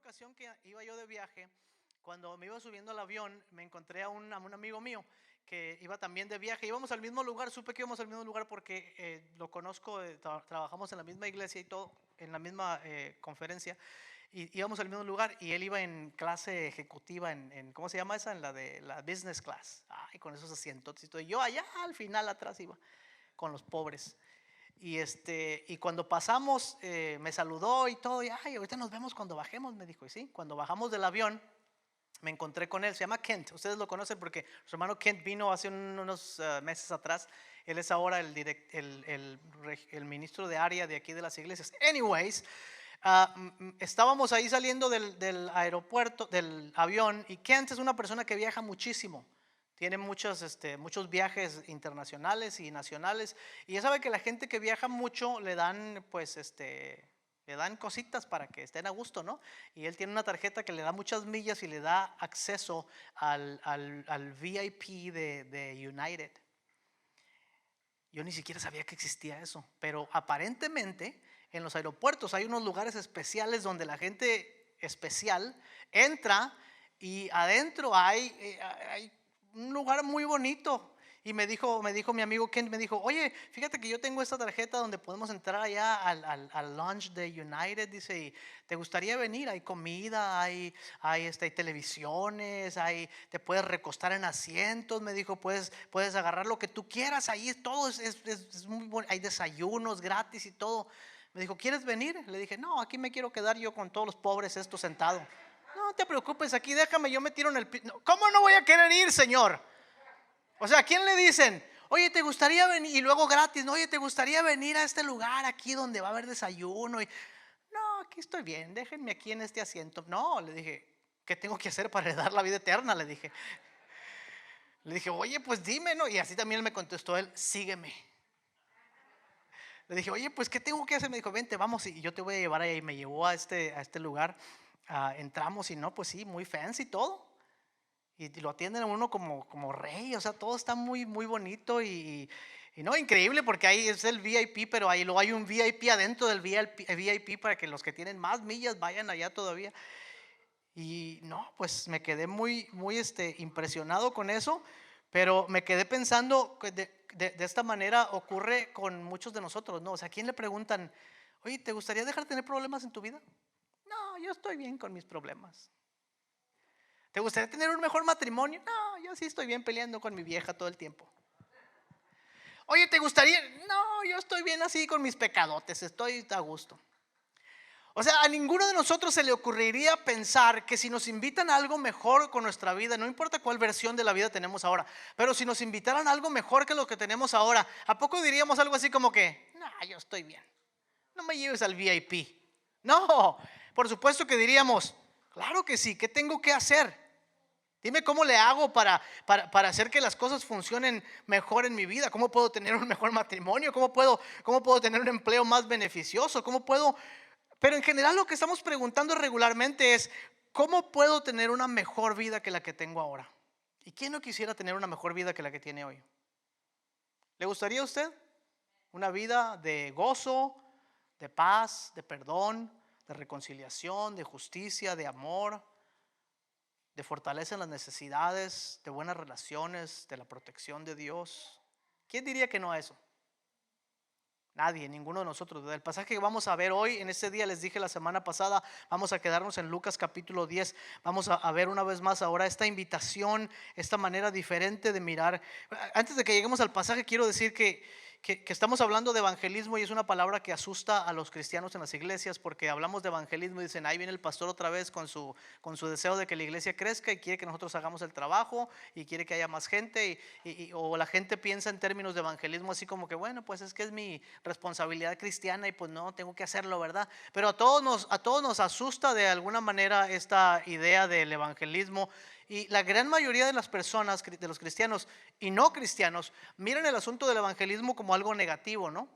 ocasión que iba yo de viaje, cuando me iba subiendo al avión, me encontré a un amigo mío que iba también de viaje. Íbamos al mismo lugar, supe que íbamos al mismo lugar porque lo conozco, trabajamos en la misma iglesia y todo, en la misma conferencia, y íbamos al mismo lugar y él iba en clase ejecutiva, ¿cómo se llama esa? En la de la business class. Ay, con esos asientos y todo. Y yo allá al final atrás iba con los pobres. Y cuando pasamos, me saludó y todo. Y ay, ahorita nos vemos cuando bajemos, me dijo. Y sí, cuando bajamos del avión, me encontré con él. Se llama Kent. Ustedes lo conocen porque su hermano Kent vino hace unos meses atrás. Él es ahora el ministro de área de aquí de las iglesias. Anyways, estábamos ahí saliendo del aeropuerto, del avión. Y Kent es una persona que viaja muchísimo. Tiene muchos viajes internacionales y nacionales. Y ya sabe que la gente que viaja mucho le dan, pues, le dan cositas para que estén a gusto, ¿no? Y él tiene una tarjeta que le da muchas millas y le da acceso al VIP de United. Yo ni siquiera sabía que existía eso, pero aparentemente en los aeropuertos hay unos lugares especiales donde la gente especial entra y adentro hay un lugar muy bonito. Y me dijo mi amigo Ken, me dijo, oye, fíjate que yo tengo esta tarjeta donde podemos entrar allá al lounge de United, dice, y te gustaría venir, hay comida, hay televisiones, te puedes recostar en asientos, me dijo, puedes agarrar lo que tú quieras, ahí todo es muy bueno, hay desayunos gratis y todo. Me dijo, ¿quieres venir? Le dije, no, aquí me quiero quedar yo con todos los pobres estos sentados. No te preocupes, aquí déjame, yo me tiro en el piso. ¿Cómo no voy a querer ir, Señor? O sea, ¿a quién le dicen? Oye, ¿te gustaría venir? Y luego gratis, ¿no? Oye, ¿te gustaría venir a este lugar aquí donde va a haber desayuno? No, aquí estoy bien, déjenme aquí en este asiento. No, le dije, ¿qué tengo que hacer para heredar la vida eterna? Le dije, oye, pues dime, ¿no? Y así también él me contestó, sígueme. Le dije, oye, pues ¿qué tengo que hacer? Me dijo, vente, vamos y yo te voy a llevar ahí. Y me llevó a este lugar. Entramos y no, pues sí, muy fancy todo. Y lo atienden a uno como rey, o sea, todo está muy, muy bonito y no, increíble porque ahí es el VIP, pero ahí luego hay un VIP adentro del VIP para que los que tienen más millas vayan allá todavía. Y no, pues me quedé muy, muy impresionado con eso, pero me quedé pensando que de esta manera ocurre con muchos de nosotros, ¿no? O sea, ¿a quién le preguntan, oye, ¿te gustaría dejar de tener problemas en tu vida? No, yo estoy bien con mis problemas. ¿Te gustaría tener un mejor matrimonio? No, yo sí estoy bien peleando con mi vieja todo el tiempo. Oye, ¿te gustaría? No, yo estoy bien así con mis pecadotes, estoy a gusto. O sea, a ninguno de nosotros se le ocurriría pensar que si nos invitan a algo mejor con nuestra vida, no importa cuál versión de la vida tenemos ahora, pero si nos invitaran a algo mejor que lo que tenemos ahora, ¿a poco diríamos algo así como que, no, yo estoy bien, no me lleves al VIP? No, por supuesto que diríamos, claro que sí, ¿qué tengo que hacer? Dime cómo le hago para hacer que las cosas funcionen mejor en mi vida. ¿Cómo puedo tener un mejor matrimonio? ¿Cómo puedo tener un empleo más beneficioso? ¿Cómo puedo? Pero en general lo que estamos preguntando regularmente es, ¿cómo puedo tener una mejor vida que la que tengo ahora? ¿Y quién no quisiera tener una mejor vida que la que tiene hoy? ¿Le gustaría a usted una vida de gozo, de paz, de perdón, de reconciliación, de justicia, de amor, de fortaleza en las necesidades, de buenas relaciones, de la protección de Dios? ¿Quién diría que no a eso? Nadie, ninguno de nosotros. El pasaje que vamos a ver hoy, en este día, les dije la semana pasada, vamos a quedarnos en Lucas capítulo 10. Vamos a ver una vez más ahora esta invitación, esta manera diferente de mirar. Antes de que lleguemos al pasaje, quiero decir que estamos hablando de evangelismo y es una palabra que asusta a los cristianos en las iglesias, porque hablamos de evangelismo y dicen, ahí viene el pastor otra vez con su deseo de que la iglesia crezca y quiere que nosotros hagamos el trabajo y quiere que haya más gente, o la gente piensa en términos de evangelismo así como que, bueno, pues es que es mi responsabilidad cristiana y pues no, tengo que hacerlo, ¿verdad? Pero a todos nos asusta de alguna manera esta idea del evangelismo. Y la gran mayoría de las personas, de los cristianos y no cristianos, miran el asunto del evangelismo como algo negativo, ¿no?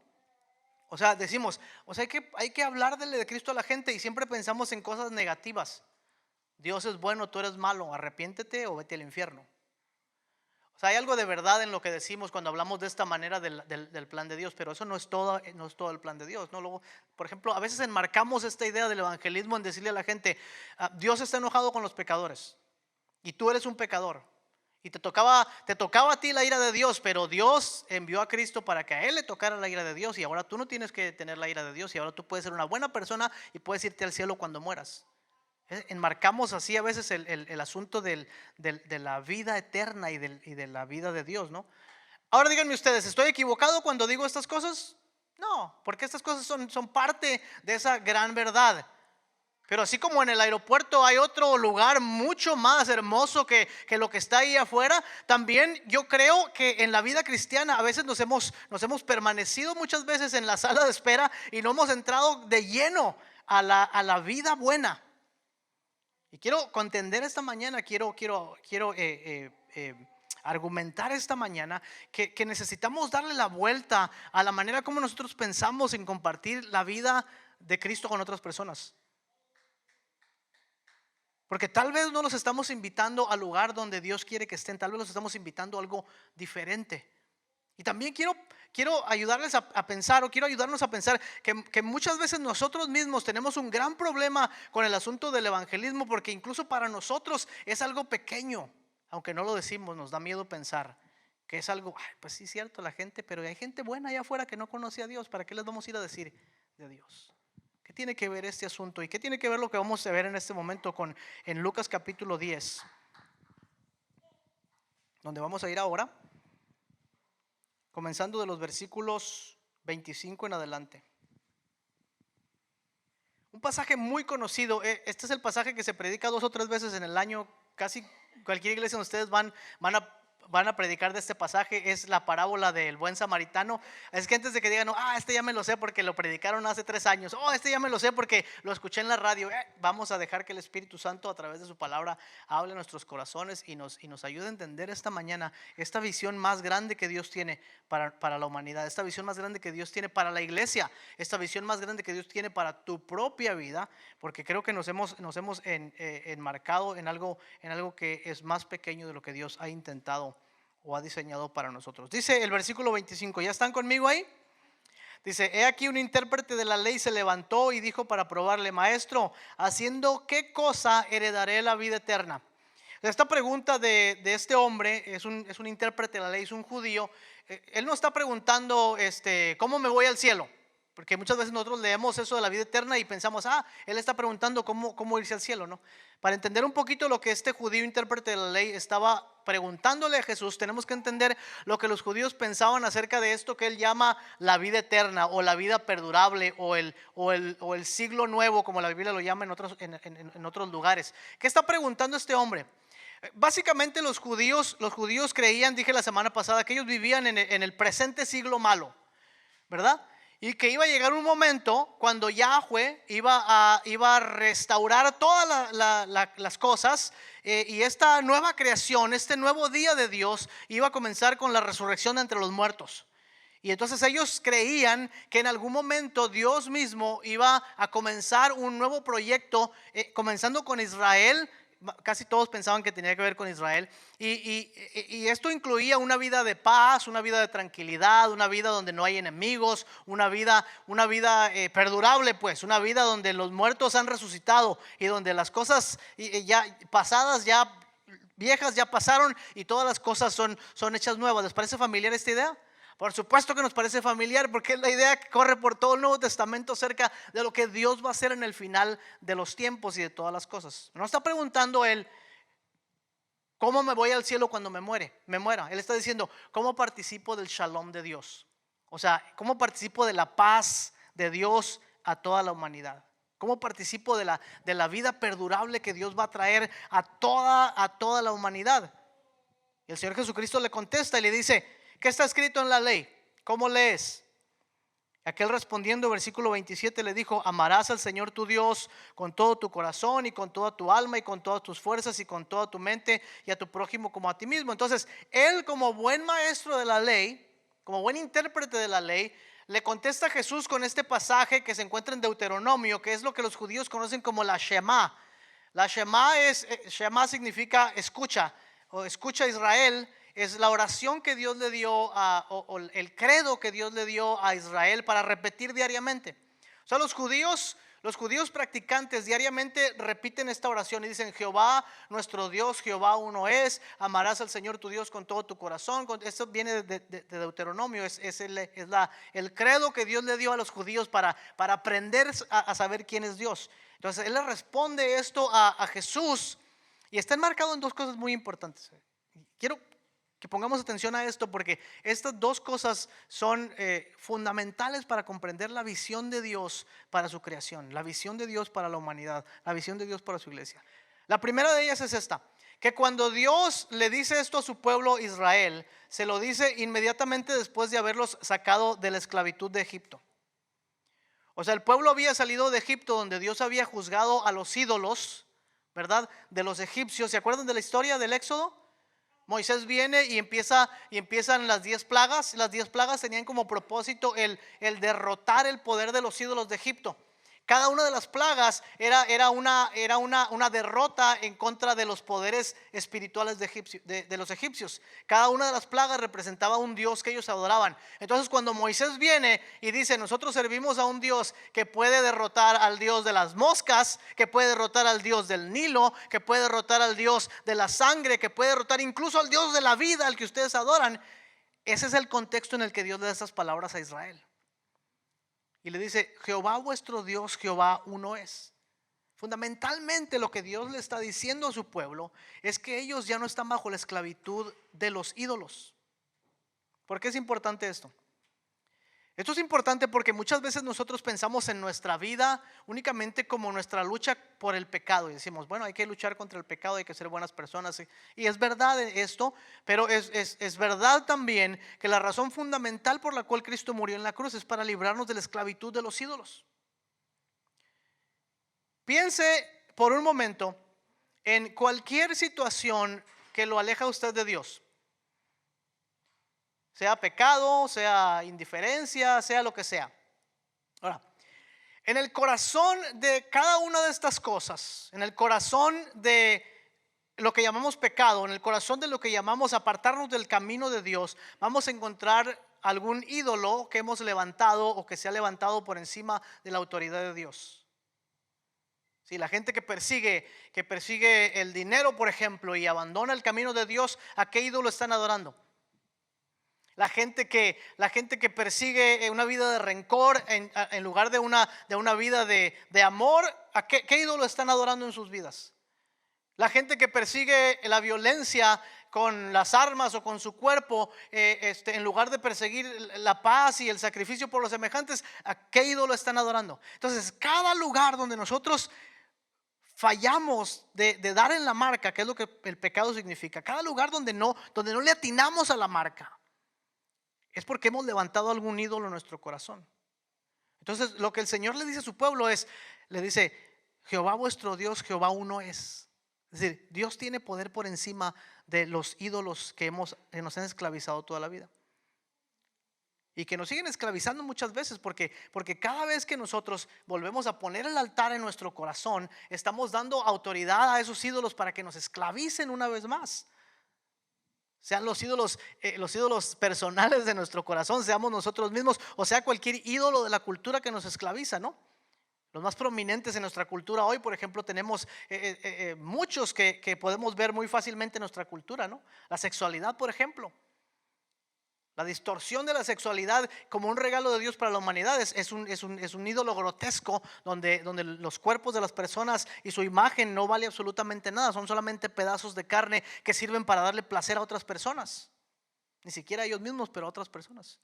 O sea, decimos, o sea, hay que hablarle de Cristo a la gente y siempre pensamos en cosas negativas. Dios es bueno, tú eres malo, arrepiéntete o vete al infierno. O sea, hay algo de verdad en lo que decimos cuando hablamos de esta manera del plan de Dios, pero eso no es todo el plan de Dios, ¿no? Luego, por ejemplo, a veces enmarcamos esta idea del evangelismo en decirle a la gente, Dios está enojado con los pecadores y tú eres un pecador. Y te tocaba a ti la ira de Dios, pero Dios envió a Cristo para que a Él le tocara la ira de Dios, y ahora tú no tienes que tener la ira de Dios, y ahora tú puedes ser una buena persona y puedes irte al cielo cuando mueras. Enmarcamos así a veces el asunto de la vida eterna y de la vida de Dios, ¿no? Ahora díganme ustedes, ¿estoy equivocado cuando digo estas cosas? No, porque estas cosas son parte de esa gran verdad. Pero así como en el aeropuerto hay otro lugar mucho más hermoso que lo que está ahí afuera, también yo creo que en la vida cristiana a veces nos hemos permanecido muchas veces en la sala de espera y no hemos entrado de lleno a la vida buena. Y quiero contender esta mañana, quiero argumentar esta mañana que necesitamos darle la vuelta a la manera como nosotros pensamos en compartir la vida de Cristo con otras personas. Porque tal vez no los estamos invitando al lugar donde Dios quiere que estén, tal vez los estamos invitando a algo diferente. Y también quiero ayudarles a pensar, o quiero ayudarnos a pensar que muchas veces nosotros mismos tenemos un gran problema con el asunto del evangelismo, porque incluso para nosotros es algo pequeño, aunque no lo decimos, nos da miedo pensar que es algo, pues sí es cierto, la gente, pero hay gente buena allá afuera que no conoce a Dios, ¿para qué les vamos a ir a decir de Dios? ¿Qué tiene que ver este asunto? ¿Y qué tiene que ver lo que vamos a ver en este momento en Lucas capítulo 10? Donde vamos a ir ahora, comenzando de los versículos 25 en adelante. Un pasaje muy conocido. Este es el pasaje que se predica 2 o 3 veces en el año. Casi cualquier iglesia donde ustedes van a predicar de este pasaje. Es la parábola del buen samaritano. Es que antes de que digan, este ya me lo sé porque lo predicaron hace 3 años. Este ya me lo sé porque lo escuché en la radio. Vamos a dejar que el Espíritu Santo a través de su palabra hable a nuestros corazones y nos ayude a entender esta mañana esta visión más grande que Dios tiene para la humanidad, esta visión más grande que Dios tiene para la iglesia, esta visión más grande que Dios tiene para tu propia vida, porque creo que nos hemos enmarcado en algo que es más pequeño de lo que Dios ha intentado o ha diseñado para nosotros. Dice el versículo 25, ¿ya están conmigo ahí? Dice, he aquí un intérprete de la ley se levantó y dijo para probarle, maestro, ¿haciendo qué cosa heredaré la vida eterna? Esta pregunta de este hombre es un intérprete de la ley, es un judío. Él no está preguntando ¿cómo me voy al cielo? Porque muchas veces nosotros leemos eso de la vida eterna y pensamos, él está preguntando cómo irse al cielo, ¿no? Para entender un poquito lo que este judío intérprete de la ley estaba preguntándole a Jesús, tenemos que entender lo que los judíos pensaban acerca de esto que él llama la vida eterna o la vida perdurable o el siglo nuevo, como la Biblia lo llama en otros lugares. ¿Qué está preguntando este hombre? Básicamente los judíos creían, dije la semana pasada, que ellos vivían en el presente siglo malo, ¿verdad? Y que iba a llegar un momento cuando Yahweh iba a restaurar todas las cosas, y esta nueva creación, este nuevo día de Dios iba a comenzar con la resurrección de entre los muertos. Y entonces ellos creían que en algún momento Dios mismo iba a comenzar un nuevo proyecto, comenzando con Israel. Casi todos pensaban que tenía que ver con Israel, y esto incluía una vida de paz, una vida de tranquilidad, una vida donde no hay enemigos, una vida perdurable, pues una vida donde los muertos han resucitado y donde las cosas ya pasadas, ya viejas, ya pasaron y todas las cosas son hechas nuevas. ¿Les parece familiar esta idea? Por supuesto que nos parece familiar, porque es la idea que corre por todo el Nuevo Testamento acerca de lo que Dios va a hacer en el final de los tiempos y de todas las cosas. No está preguntando él, ¿cómo me voy al cielo cuando me muera? Él está diciendo, ¿cómo participo del shalom de Dios? O sea, ¿cómo participo de la paz de Dios a toda la humanidad? ¿Cómo participo de la vida perdurable que Dios va a traer a toda la humanidad? Y el Señor Jesucristo le contesta y le dice, ¿qué está escrito en la ley? ¿Cómo lees? Aquel respondiendo, versículo 27, le dijo, amarás al Señor tu Dios con todo tu corazón y con toda tu alma y con todas tus fuerzas y con toda tu mente, y a tu prójimo como a ti mismo. Entonces, él, como buen maestro de la ley, como buen intérprete de la ley, le contesta a Jesús con este pasaje que se encuentra en Deuteronomio, que es lo que los judíos conocen como la Shema. La Shema significa escucha, o escucha Israel. es la oración que Dios le dio o el credo que Dios le dio a Israel para repetir diariamente. O sea, los judíos practicantes diariamente repiten esta oración y dicen: Jehová nuestro Dios, Jehová uno es, amarás al Señor tu Dios con todo tu corazón. Esto viene de Deuteronomio, es el credo que Dios le dio a los judíos para aprender a saber quién es Dios. Entonces Él le responde esto a Jesús, y está enmarcado en dos cosas muy importantes. Quiero que pongamos atención a esto, porque estas dos cosas son fundamentales para comprender la visión de Dios para su creación, la visión de Dios para la humanidad, la visión de Dios para su iglesia. La primera de ellas es esta: que cuando Dios le dice esto a su pueblo Israel, se lo dice inmediatamente después de haberlos sacado de la esclavitud de Egipto. O sea, el pueblo había salido de Egipto, donde Dios había juzgado a los ídolos, ¿verdad?, de los egipcios. ¿Se acuerdan de la historia del Éxodo? Moisés viene y empiezan las 10 plagas. Las 10 plagas tenían como propósito el derrotar el poder de los ídolos de Egipto. Cada una de las plagas era una derrota en contra de los poderes espirituales de los egipcios. Cada una de las plagas representaba un Dios que ellos adoraban. Entonces, cuando Moisés viene y dice: nosotros servimos a un Dios que puede derrotar al Dios de las moscas, que puede derrotar al Dios del Nilo, que puede derrotar al Dios de la sangre, que puede derrotar incluso al Dios de la vida, al que ustedes adoran. Ese es el contexto en el que Dios le da estas palabras a Israel. Y le dice: Jehová vuestro Dios, Jehová uno es. Fundamentalmente lo que Dios le está diciendo a su pueblo es que ellos ya no están bajo la esclavitud de los ídolos. ¿Por qué es importante esto? Esto es importante porque muchas veces nosotros pensamos en nuestra vida únicamente como nuestra lucha por el pecado, y decimos: bueno, hay que luchar contra el pecado, hay que ser buenas personas. Y es verdad esto, pero es verdad también que la razón fundamental por la cual Cristo murió en la cruz es para librarnos de la esclavitud de los ídolos. Piense por un momento en cualquier situación que lo aleja a usted de Dios. Sea pecado, sea indiferencia, sea lo que sea. Ahora, en el corazón de cada una de estas cosas, en el corazón de lo que llamamos pecado, en el corazón de lo que llamamos apartarnos del camino de Dios, vamos a encontrar algún ídolo que hemos levantado o que se ha levantado por encima de la autoridad de Dios. Si la gente que persigue el dinero, por ejemplo, y abandona el camino de Dios, ¿a qué ídolo están adorando? La gente que persigue una vida de rencor en lugar de una vida de amor, ¿a qué ídolo están adorando en sus vidas? La gente que persigue la violencia con las armas o con su cuerpo, en lugar de perseguir la paz y el sacrificio por los semejantes, ¿a qué ídolo están adorando? Entonces, cada lugar donde nosotros fallamos de dar en la marca, que es lo que el pecado significa, cada lugar donde no le atinamos a la marca, es porque hemos levantado algún ídolo en nuestro corazón. Entonces, lo que el Señor le dice a su pueblo le dice: Jehová vuestro Dios, Jehová uno es. Es decir, Dios tiene poder por encima de los ídolos que nos han esclavizado toda la vida. Y que nos siguen esclavizando muchas veces, porque cada vez que nosotros volvemos a poner el altar en nuestro corazón, estamos dando autoridad a esos ídolos para que nos esclavicen una vez más. Sean los ídolos personales de nuestro corazón, seamos nosotros mismos, o sea cualquier ídolo de la cultura que nos esclaviza, ¿no? Los más prominentes en nuestra cultura hoy, por ejemplo, tenemos muchos que podemos ver muy fácilmente en nuestra cultura, ¿no? La sexualidad, por ejemplo. La distorsión de la sexualidad como un regalo de Dios para la humanidad es un ídolo grotesco donde los cuerpos de las personas y su imagen no vale absolutamente nada. Son solamente pedazos de carne que sirven para darle placer a otras personas. Ni siquiera a ellos mismos, pero a otras personas.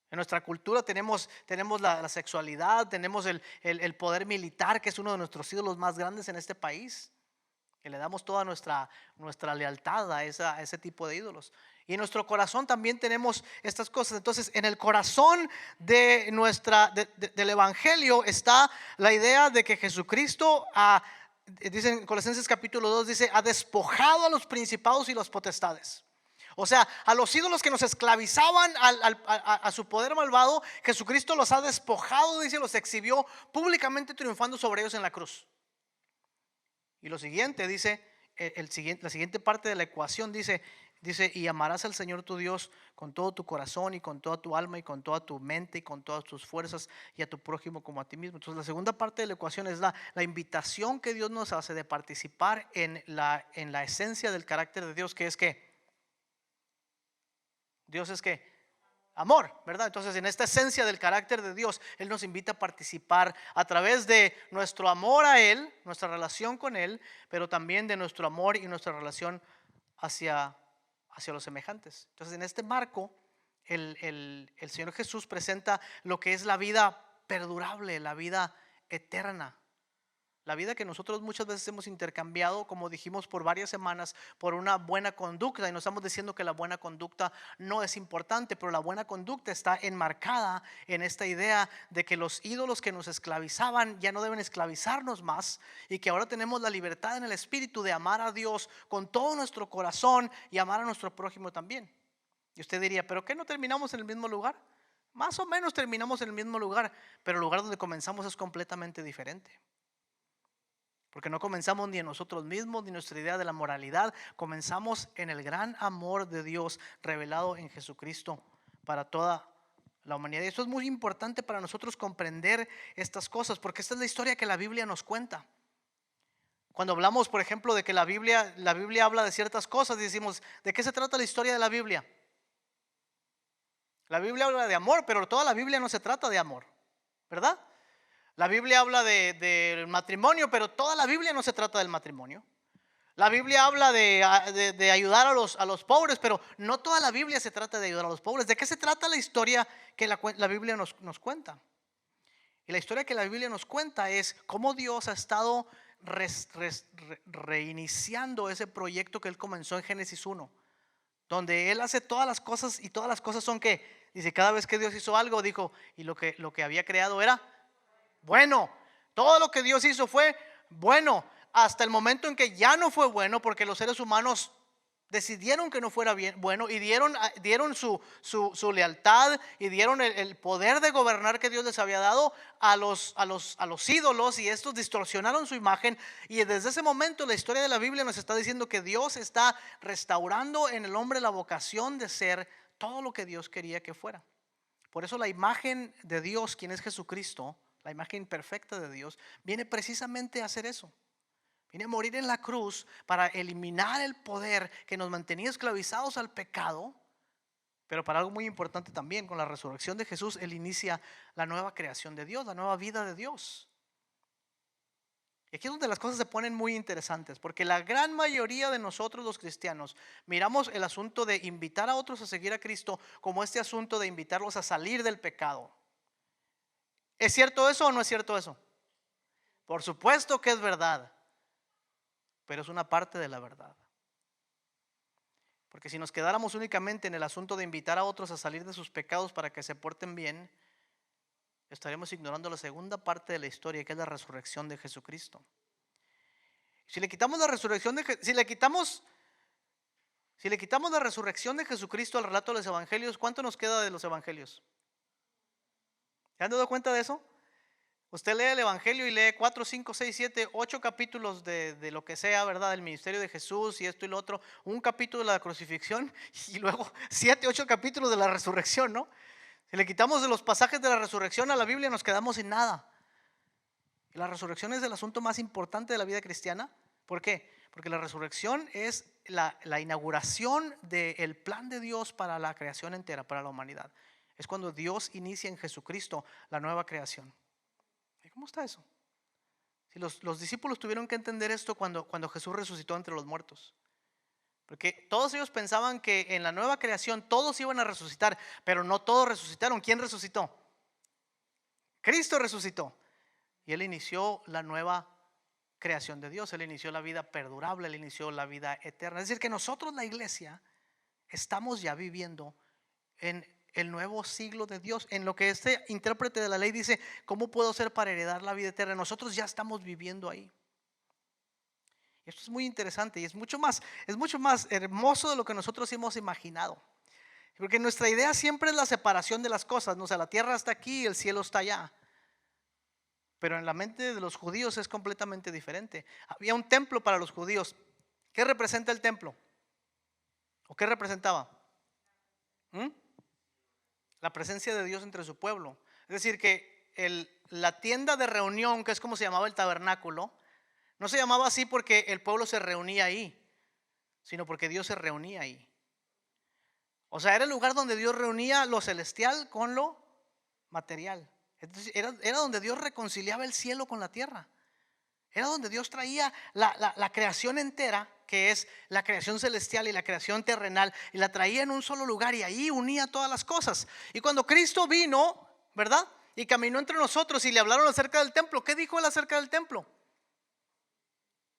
En nuestra cultura tenemos la sexualidad, tenemos el poder militar, que es uno de nuestros ídolos más grandes en este país, que le damos toda nuestra lealtad a ese tipo de ídolos. Y en nuestro corazón también tenemos estas cosas. Entonces, en el corazón del evangelio está la idea de que Jesucristo dice en Colosenses capítulo 2, dice: ha despojado a los principados y las potestades. O sea, a los ídolos que nos esclavizaban a su poder malvado, Jesucristo los ha despojado, dice, los exhibió públicamente, triunfando sobre ellos en la cruz. Y lo siguiente dice, la siguiente parte de la ecuación dice: Dice, y amarás al Señor tu Dios con todo tu corazón y con toda tu alma y con toda tu mente y con todas tus fuerzas, y a tu prójimo como a ti mismo. Entonces la segunda parte de la ecuación es la invitación que Dios nos hace de participar en la esencia del carácter de Dios, que es que Dios es que amor, ¿verdad? Entonces en esta esencia del carácter de Dios, Él nos invita a participar a través de nuestro amor a Él, nuestra relación con Él, pero también de nuestro amor y nuestra relación hacia los semejantes. Entonces en este marco, el Señor Jesús presenta lo que es la vida perdurable, la vida eterna. La vida que nosotros muchas veces hemos intercambiado, como dijimos, por varias semanas, por una buena conducta. Y no estamos diciendo que la buena conducta no es importante, pero la buena conducta está enmarcada en esta idea de que los ídolos que nos esclavizaban ya no deben esclavizarnos más, y que ahora tenemos la libertad en el espíritu de amar a Dios con todo nuestro corazón y amar a nuestro prójimo también. Y usted diría, ¿pero qué no terminamos en el mismo lugar? Más o menos terminamos en el mismo lugar, pero el lugar donde comenzamos es completamente diferente. Porque no comenzamos ni en nosotros mismos, ni en nuestra idea de la moralidad. Comenzamos en el gran amor de Dios revelado en Jesucristo para toda la humanidad. Y esto es muy importante para nosotros comprender estas cosas, porque esta es la historia que la Biblia nos cuenta. Cuando hablamos, por ejemplo, de que la Biblia habla de ciertas cosas, decimos, ¿de qué se trata la historia de la Biblia? La Biblia habla de amor, pero toda la Biblia no se trata de amor, ¿verdad? La Biblia habla del matrimonio, pero toda la Biblia no se trata del matrimonio. La Biblia habla de ayudar a los pobres, pero no toda la Biblia se trata de ayudar a los pobres. ¿De qué se trata la historia que la Biblia nos cuenta? Y la historia que la Biblia nos cuenta es cómo Dios ha estado reiniciando ese proyecto que Él comenzó en Génesis 1, donde Él hace todas las cosas, y todas las cosas son que, dice, cada vez que Dios hizo algo, dijo, y lo que había creado era bueno. Todo lo que Dios hizo fue bueno, hasta el momento en que ya no fue bueno, porque los seres humanos decidieron que no fuera bien, bueno, y dieron su lealtad, y dieron el poder de gobernar que Dios les había dado a los ídolos, y estos distorsionaron su imagen. Y desde ese momento la historia de la Biblia nos está diciendo que Dios está restaurando en el hombre la vocación de ser todo lo que Dios quería que fuera. Por eso la imagen de Dios, quien es Jesucristo, la imagen perfecta de Dios, viene precisamente a hacer eso. Viene a morir en la cruz para eliminar el poder que nos mantenía esclavizados al pecado. Pero para algo muy importante también, con la resurrección de Jesús, Él inicia la nueva creación de Dios, la nueva vida de Dios. Y aquí es donde las cosas se ponen muy interesantes, porque la gran mayoría de nosotros los cristianos miramos el asunto de invitar a otros a seguir a Cristo como este asunto de invitarlos a salir del pecado. ¿Es cierto eso o no es cierto eso? Por supuesto que es verdad, pero es una parte de la verdad. Porque si nos quedáramos únicamente en el asunto de invitar a otros a salir de sus pecados para que se porten bien, estaremos ignorando la segunda parte de la historia, que es la resurrección de Jesucristo. Si le quitamos la resurrección si le quitamos la resurrección de Jesucristo al relato de los evangelios, ¿cuánto nos queda de los evangelios? ¿Se han dado cuenta de eso? Usted lee el evangelio y lee 4, 5, 6, 7, 8 capítulos de lo que sea, ¿verdad? Del ministerio de Jesús y esto y lo otro. Un capítulo de la crucifixión y luego 7, 8 capítulos de la resurrección, ¿no? Si le quitamos de los pasajes de la resurrección a la Biblia, nos quedamos sin nada. Y la resurrección es el asunto más importante de la vida cristiana. ¿Por qué? Porque la resurrección es la inauguración del plan de Dios para la creación entera, para la humanidad. Es cuando Dios inicia en Jesucristo la nueva creación. ¿Y cómo está eso? Si los discípulos tuvieron que entender esto cuando Jesús resucitó entre los muertos. Porque todos ellos pensaban que en la nueva creación todos iban a resucitar, pero no todos resucitaron. ¿Quién resucitó? Cristo resucitó. Y Él inició la nueva creación de Dios. Él inició la vida perdurable, Él inició la vida eterna. Es decir, que nosotros, la iglesia, estamos ya viviendo en el nuevo siglo de Dios, en lo que este intérprete de la ley dice, ¿cómo puedo hacer para heredar la vida eterna? Nosotros ya estamos viviendo ahí. Esto es muy interesante y es mucho más hermoso de lo que nosotros hemos imaginado. Porque nuestra idea siempre es la separación de las cosas, ¿no? O sea, la tierra está aquí y el cielo está allá. Pero en la mente de los judíos es completamente diferente. Había un templo para los judíos. ¿Qué representa el templo? ¿O qué representaba? ¿Mm? La presencia de Dios entre su pueblo. Es decir, que la tienda de reunión, que es como se llamaba el tabernáculo, no se llamaba así porque el pueblo se reunía ahí, sino porque Dios se reunía ahí. O sea, era el lugar donde Dios reunía lo celestial con lo material. Entonces, era donde Dios reconciliaba el cielo con la tierra. Era donde Dios traía la creación entera, que es la creación celestial y la creación terrenal, y la traía en un solo lugar, y ahí unía todas las cosas. Y cuando Cristo vino, ¿verdad? Y caminó entre nosotros y le hablaron acerca del templo, ¿qué dijo él acerca del templo?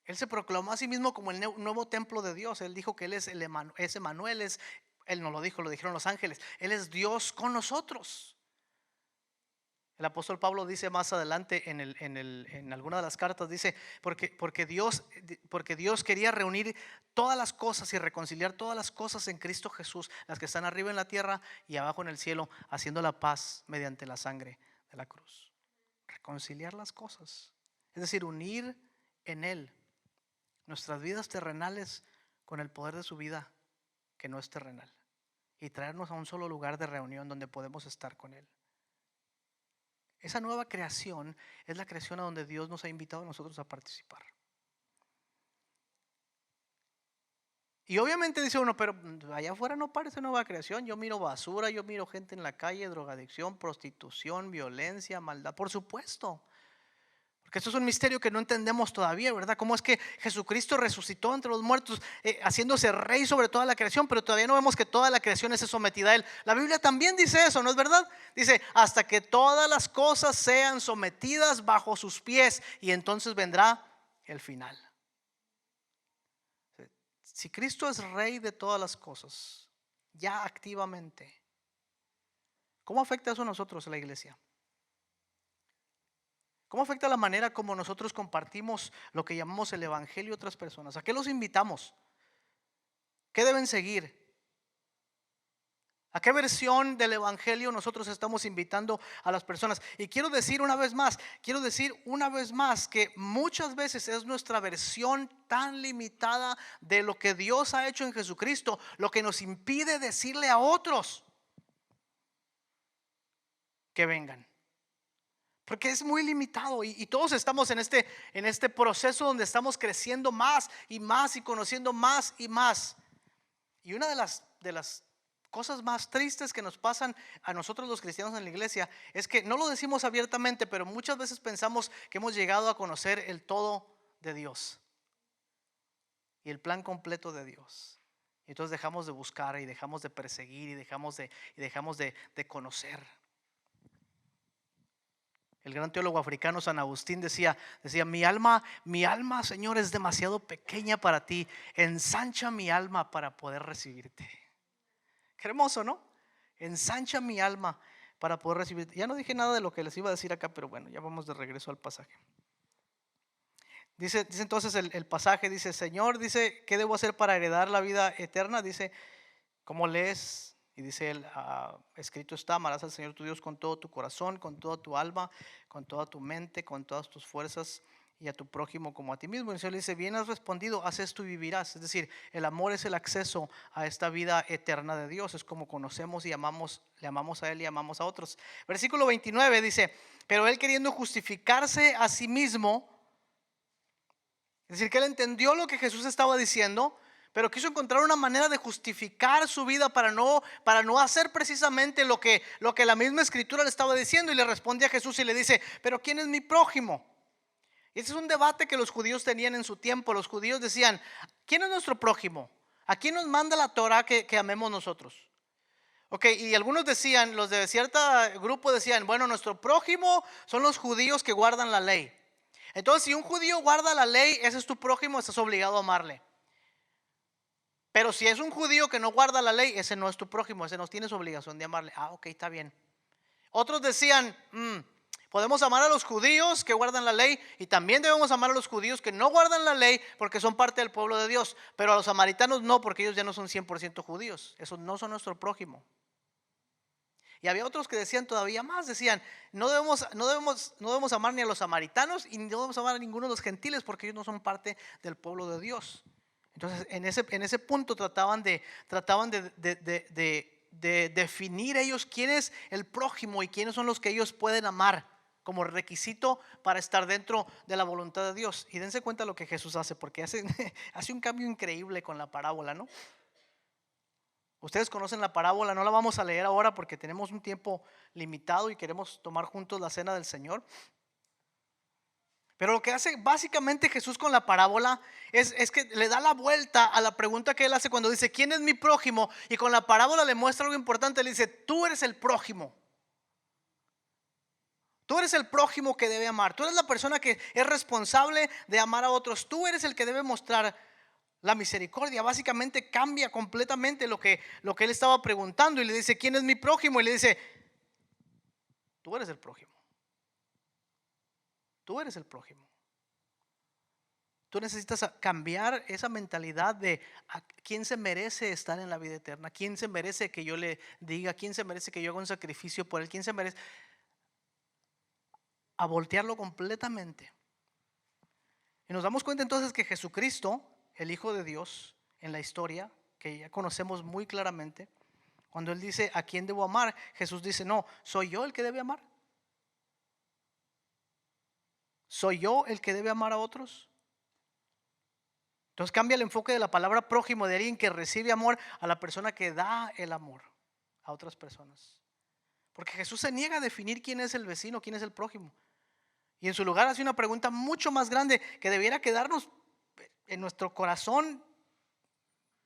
Él se proclamó a sí mismo como el nuevo templo de Dios. Él dijo que él es Emanuel, él no lo dijo, lo dijeron los ángeles. Él es Dios con nosotros. El apóstol Pablo dice más adelante en alguna de las cartas, dice, porque Dios quería reunir todas las cosas y reconciliar todas las cosas en Cristo Jesús, las que están arriba en la tierra y abajo en el cielo, haciendo la paz mediante la sangre de la cruz. Reconciliar las cosas, es decir, unir en Él nuestras vidas terrenales con el poder de su vida que no es terrenal, y traernos a un solo lugar de reunión donde podemos estar con Él. Esa nueva creación es la creación a donde Dios nos ha invitado a nosotros a participar. Y obviamente dice uno, pero allá afuera no parece nueva creación. Yo miro basura, yo miro gente en la calle, drogadicción, prostitución, violencia, maldad. Por supuesto. Porque esto es un misterio que no entendemos todavía, ¿verdad? ¿Cómo es que Jesucristo resucitó entre los muertos, haciéndose rey sobre toda la creación, pero todavía no vemos que toda la creación esté sometida a Él? La Biblia también dice eso, ¿no es verdad? Dice, hasta que todas las cosas sean sometidas bajo sus pies, y entonces vendrá el final. Si Cristo es rey de todas las cosas, ya activamente, ¿cómo afecta eso a nosotros, a la iglesia? ¿Cómo afecta la manera como nosotros compartimos lo que llamamos el evangelio a otras personas? ¿A qué los invitamos? ¿Qué deben seguir? ¿A qué versión del evangelio nosotros estamos invitando a las personas? Y quiero decir una vez más que muchas veces es nuestra versión tan limitada de lo que Dios ha hecho en Jesucristo lo que nos impide decirle a otros que vengan. Porque es muy limitado, y todos estamos en este proceso donde estamos creciendo más y más y conociendo más y más. Y una de las cosas más tristes que nos pasan a nosotros los cristianos en la iglesia es que no lo decimos abiertamente, pero muchas veces pensamos que hemos llegado a conocer el todo de Dios y el plan completo de Dios. Y entonces dejamos de buscar y dejamos de perseguir y dejamos de conocer. El gran teólogo africano San Agustín decía, mi alma, Señor, es demasiado pequeña para ti. Ensancha mi alma para poder recibirte. Qué hermoso, ¿no? Ensancha mi alma para poder recibirte. Ya no dije nada de lo que les iba a decir acá, pero bueno, ya vamos de regreso al pasaje. Dice entonces el pasaje, dice, Señor, dice, ¿qué debo hacer para heredar la vida eterna? Dice, ¿cómo lees? Y dice él, escrito está, amarás al Señor tu Dios con todo tu corazón, con toda tu alma, con toda tu mente, con todas tus fuerzas, y a tu prójimo como a ti mismo. Y el Señor le dice, bien has respondido, haz esto y vivirás. Es decir, el amor es el acceso a esta vida eterna de Dios. Es como conocemos y amamos, le amamos a Él y amamos a otros. Versículo 29 dice, pero Él, queriendo justificarse a sí mismo, es decir, que Él entendió lo que Jesús estaba diciendo, pero quiso encontrar una manera de justificar su vida para no hacer precisamente lo que la misma escritura le estaba diciendo. Y le responde a Jesús y le dice, pero ¿quién es mi prójimo? Y ese es un debate que los judíos tenían en su tiempo. Los judíos decían, ¿quién es nuestro prójimo? ¿A quién nos manda la Torah que amemos nosotros? Y algunos decían, los de cierto grupo decían, bueno, nuestro prójimo son los judíos que guardan la ley. Entonces, si un judío guarda la ley, ese es tu prójimo, estás obligado a amarle. Pero si es un judío que no guarda la ley, ese no es tu prójimo, ese no tienes obligación de amarle. Ok, está bien. Otros decían, podemos amar a los judíos que guardan la ley, y también debemos amar a los judíos que no guardan la ley porque son parte del pueblo de Dios. Pero a los samaritanos no, porque ellos ya no son 100% judíos. Esos no son nuestro prójimo. Y había otros que decían todavía más, decían, no debemos amar ni a los samaritanos y no debemos amar a ninguno de los gentiles porque ellos no son parte del pueblo de Dios. Entonces, en ese punto trataban de definir ellos quién es el prójimo y quiénes son los que ellos pueden amar como requisito para estar dentro de la voluntad de Dios. Y dense cuenta lo que Jesús hace, porque hace, hace un cambio increíble con la parábola, ¿no? Ustedes conocen la parábola, no la vamos a leer ahora porque tenemos un tiempo limitado y queremos tomar juntos la cena del Señor. Pero lo que hace básicamente Jesús con la parábola es que le da la vuelta a la pregunta que él hace cuando dice, ¿quién es mi prójimo? Y con la parábola le muestra algo importante, le dice, tú eres el prójimo. Tú eres el prójimo que debe amar. Tú eres la persona que es responsable de amar a otros. Tú eres el que debe mostrar la misericordia. Básicamente cambia completamente lo que él estaba preguntando y le dice, ¿quién es mi prójimo? Y le dice, tú eres el prójimo. Tú eres el prójimo. Tú necesitas cambiar esa mentalidad de a quién se merece estar en la vida eterna, quién se merece que yo le diga, quién se merece que yo haga un sacrificio por él, quién se merece, a voltearlo completamente. Y nos damos cuenta entonces que Jesucristo, el Hijo de Dios, en la historia, que ya conocemos muy claramente, cuando Él dice, ¿a quién debo amar? Jesús dice, no, ¿soy yo el que debe amar? ¿Soy yo el que debe amar a otros? Entonces cambia el enfoque de la palabra prójimo, de alguien que recibe amor, a la persona que da el amor a otras personas. Porque Jesús se niega a definir quién es el vecino, quién es el prójimo. Y en su lugar hace una pregunta mucho más grande que debiera quedarnos en nuestro corazón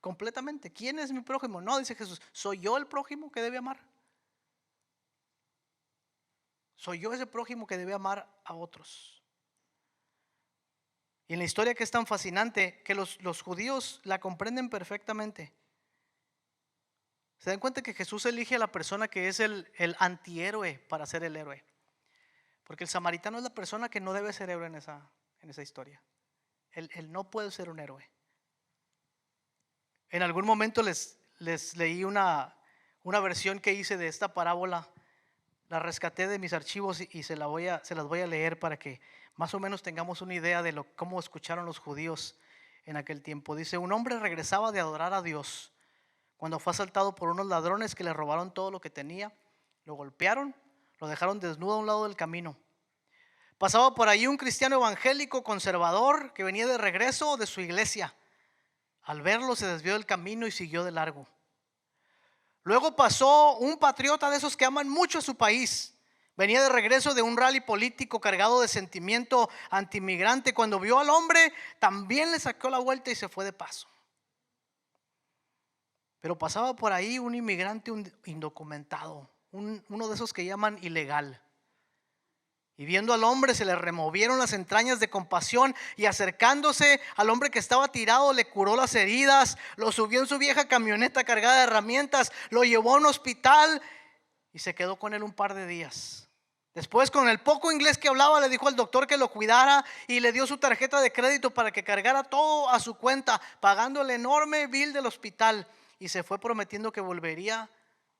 completamente. ¿Quién es mi prójimo? No, dice Jesús, ¿soy yo el prójimo que debe amar? ¿Soy yo ese prójimo que debe amar a otros? Y en la historia que es tan fascinante, que los judíos la comprenden perfectamente. Se dan cuenta que Jesús elige a la persona que es el antihéroe para ser el héroe. Porque el samaritano es la persona que no debe ser héroe en esa historia. Él no puede ser un héroe. En algún momento les leí una versión que hice de esta parábola. La rescaté de mis archivos y se las voy a leer para que más o menos tengamos una idea de cómo escucharon los judíos en aquel tiempo. Dice, un hombre regresaba de adorar a Dios cuando fue asaltado por unos ladrones que le robaron todo lo que tenía. Lo golpearon, lo dejaron desnudo a un lado del camino. Pasaba por ahí un cristiano evangélico conservador que venía de regreso de su iglesia. Al verlo se desvió del camino y siguió de largo. Luego pasó un patriota de esos que aman mucho a su país. Venía de regreso de un rally político cargado de sentimiento antimigrante. Cuando vio al hombre, también le sacó la vuelta y se fue de paso. Pero pasaba por ahí un inmigrante indocumentado, uno de esos que llaman ilegal. Y viendo al hombre se le removieron las entrañas de compasión y acercándose al hombre que estaba tirado le curó las heridas, lo subió en su vieja camioneta cargada de herramientas, lo llevó a un hospital y se quedó con él un par de días. Después, con el poco inglés que hablaba, le dijo al doctor que lo cuidara y le dio su tarjeta de crédito para que cargara todo a su cuenta, pagando el enorme bill del hospital, y se fue prometiendo que volvería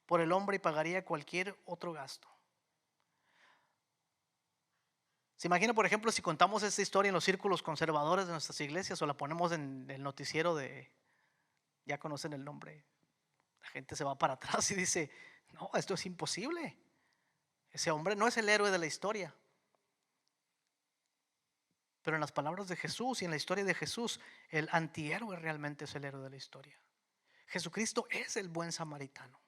por el hombre y pagaría cualquier otro gasto. ¿Se imagina, por ejemplo, si contamos esta historia en los círculos conservadores de nuestras iglesias o la ponemos en el noticiero ya conocen el nombre? La gente se va para atrás y dice, no, esto es imposible. Ese hombre no es el héroe de la historia. Pero en las palabras de Jesús y en la historia de Jesús, el antihéroe realmente es el héroe de la historia. Jesucristo es el buen samaritano.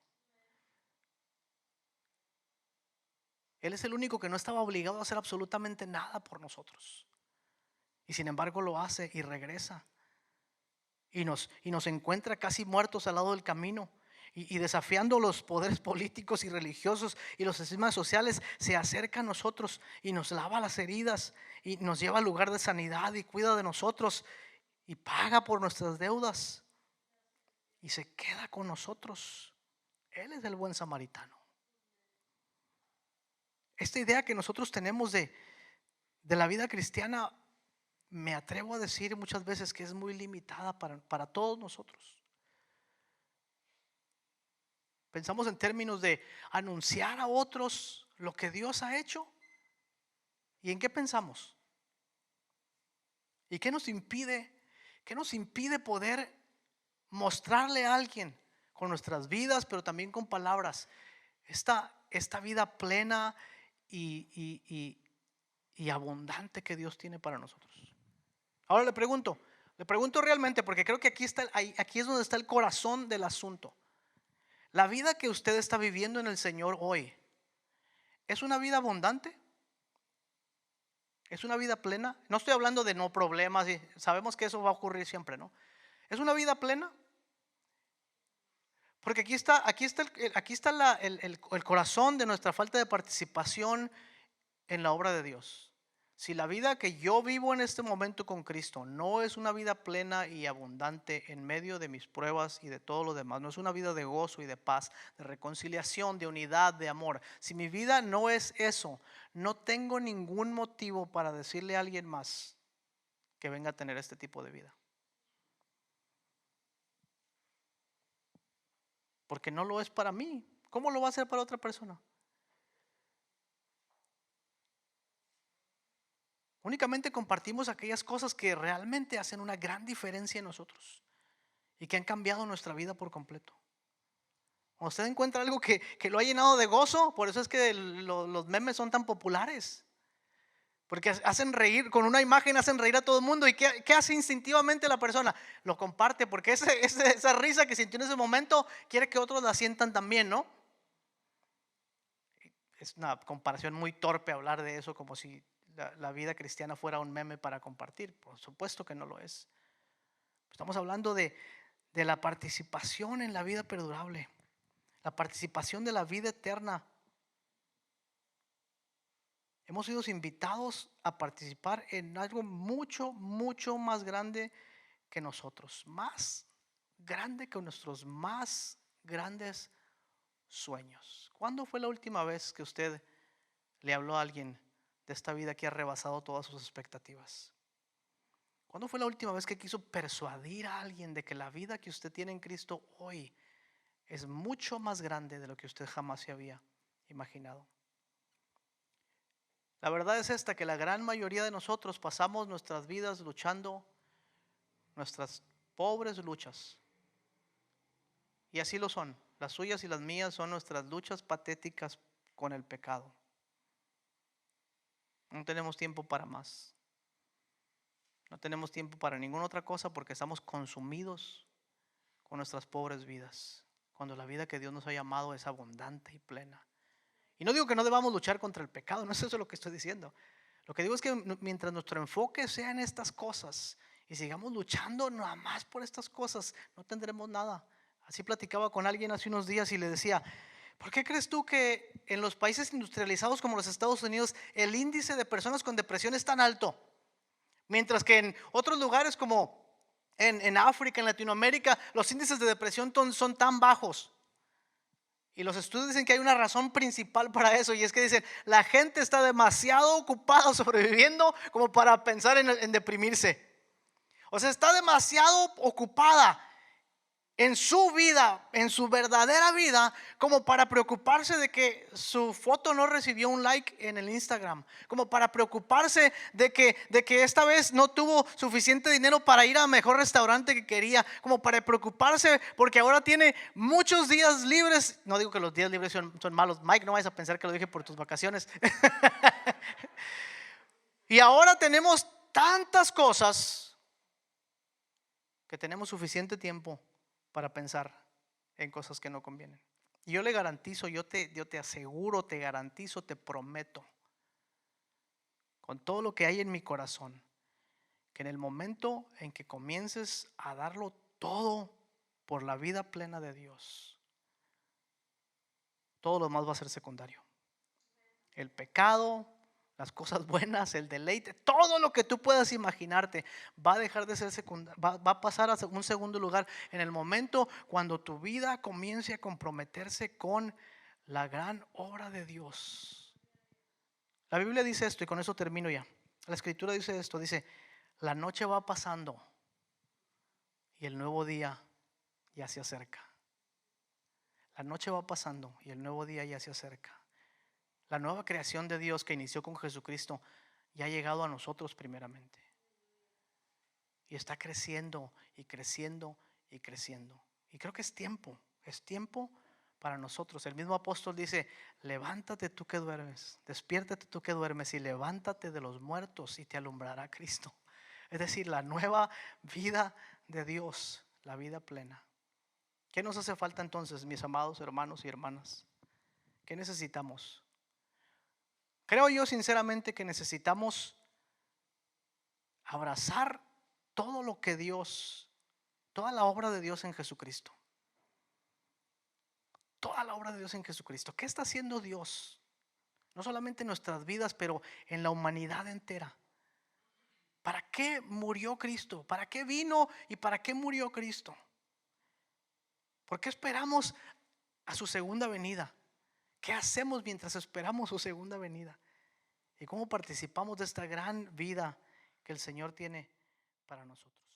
Él es el único que no estaba obligado a hacer absolutamente nada por nosotros. Y sin embargo lo hace y regresa. Y nos encuentra casi muertos al lado del camino. Y desafiando los poderes políticos y religiosos y los sistemas sociales, se acerca a nosotros y nos lava las heridas y nos lleva al lugar de sanidad y cuida de nosotros y paga por nuestras deudas y se queda con nosotros. Él es el buen samaritano. Esta idea que nosotros tenemos de la vida cristiana, me atrevo a decir muchas veces que es muy limitada para todos nosotros. Pensamos en términos de anunciar a otros lo que Dios ha hecho. ¿Y en qué pensamos? ¿Y qué nos impide ¿Qué nos impide poder mostrarle a alguien con nuestras vidas, pero también con palabras, esta vida plena y abundante que Dios tiene para nosotros? Ahora le pregunto realmente, porque creo que aquí es donde está el corazón del asunto. La vida que usted está viviendo en el Señor hoy, ¿es una vida abundante? ¿Es una vida plena? No estoy hablando de no problemas, y sabemos que eso va a ocurrir siempre, ¿no? ¿Es una vida plena? Porque aquí está el corazón de nuestra falta de participación en la obra de Dios. Si la vida que yo vivo en este momento con Cristo no es una vida plena y abundante en medio de mis pruebas y de todo lo demás, no es una vida de gozo y de paz, de reconciliación, de unidad, de amor. Si mi vida no es eso, no tengo ningún motivo para decirle a alguien más que venga a tener este tipo de vida. Porque no lo es para mí. ¿Cómo lo va a hacer para otra persona? Únicamente compartimos aquellas cosas que realmente hacen una gran diferencia en nosotros y que han cambiado nuestra vida por completo. Cuando usted encuentra algo que lo ha llenado de gozo, por eso es que los memes son tan populares. Porque hacen reír, con una imagen hacen reír a todo el mundo. ¿Y qué hace instintivamente la persona? Lo comparte, porque esa risa que sintió en ese momento quiere que otros la sientan también, ¿no? Es una comparación muy torpe hablar de eso como si la vida cristiana fuera un meme para compartir. Por supuesto que no lo es. Estamos hablando de la participación en la vida perdurable, la participación de la vida eterna. Hemos sido invitados a participar en algo mucho, mucho más grande que nosotros, más grande que nuestros más grandes sueños. ¿Cuándo fue la última vez que usted le habló a alguien de esta vida que ha rebasado todas sus expectativas? ¿Cuándo fue la última vez que quiso persuadir a alguien de que la vida que usted tiene en Cristo hoy es mucho más grande de lo que usted jamás se había imaginado? La verdad es esta, que la gran mayoría de nosotros pasamos nuestras vidas luchando nuestras pobres luchas. Y así lo son. Las suyas y las mías son nuestras luchas patéticas con el pecado. No tenemos tiempo para más. No tenemos tiempo para ninguna otra cosa porque estamos consumidos con nuestras pobres vidas, cuando la vida que Dios nos ha llamado es abundante y plena. Y no digo que no debamos luchar contra el pecado, no es eso lo que estoy diciendo. Lo que digo es que mientras nuestro enfoque sea en estas cosas y sigamos luchando nada más por estas cosas, no tendremos nada. Así platicaba con alguien hace unos días y le decía: ¿por qué crees tú que en los países industrializados como los Estados Unidos el índice de personas con depresión es tan alto? Mientras que en otros lugares como en África, en Latinoamérica, los índices de depresión son tan bajos. Y los estudios dicen que hay una razón principal para eso, y es que dicen: la gente está demasiado ocupada sobreviviendo como para pensar en deprimirse. O sea, está demasiado ocupada en su vida, en su verdadera vida, como para preocuparse de que su foto no recibió un like en el Instagram, como para preocuparse de que esta vez no tuvo suficiente dinero para ir al mejor restaurante que quería, como para preocuparse porque ahora tiene muchos días libres. No digo que los días libres son malos, Mike, no vayas a pensar que lo dije por tus vacaciones. Y ahora tenemos tantas cosas que tenemos suficiente tiempo para pensar en cosas que no convienen. Y yo le garantizo, yo te aseguro, te garantizo, te prometo, con todo lo que hay en mi corazón, que en el momento en que comiences a darlo todo por la vida plena de Dios, todo lo demás va a ser secundario. El pecado, las cosas buenas, el deleite, todo lo que tú puedas imaginarte va a dejar de ser secundario, va a pasar a un segundo lugar en el momento cuando tu vida comience a comprometerse con la gran obra de Dios. La Biblia dice esto, y con eso termino ya. La Escritura dice esto, dice: la noche va pasando y el nuevo día ya se acerca. La noche va pasando y el nuevo día ya se acerca. La nueva creación de Dios que inició con Jesucristo ya ha llegado a nosotros primeramente. y está creciendo y creciendo y creciendo. Y creo que es tiempo para nosotros. El mismo apóstol dice: levántate tú que duermes, despiértate tú que duermes y levántate de los muertos y te alumbrará Cristo. Es decir, la nueva vida de Dios, la vida plena. ¿Qué nos hace falta entonces, mis amados hermanos y hermanas? ¿Qué necesitamos? Creo yo sinceramente que necesitamos abrazar todo lo que Dios, toda la obra de Dios en Jesucristo. Toda la obra de Dios en Jesucristo. ¿Qué está haciendo Dios? No solamente en nuestras vidas, pero en la humanidad entera. ¿Para qué murió Cristo? ¿Para qué vino y para qué murió Cristo? ¿Por qué esperamos a su segunda venida? ¿Qué hacemos mientras esperamos su segunda venida? ¿Y cómo participamos de esta gran vida que el Señor tiene para nosotros?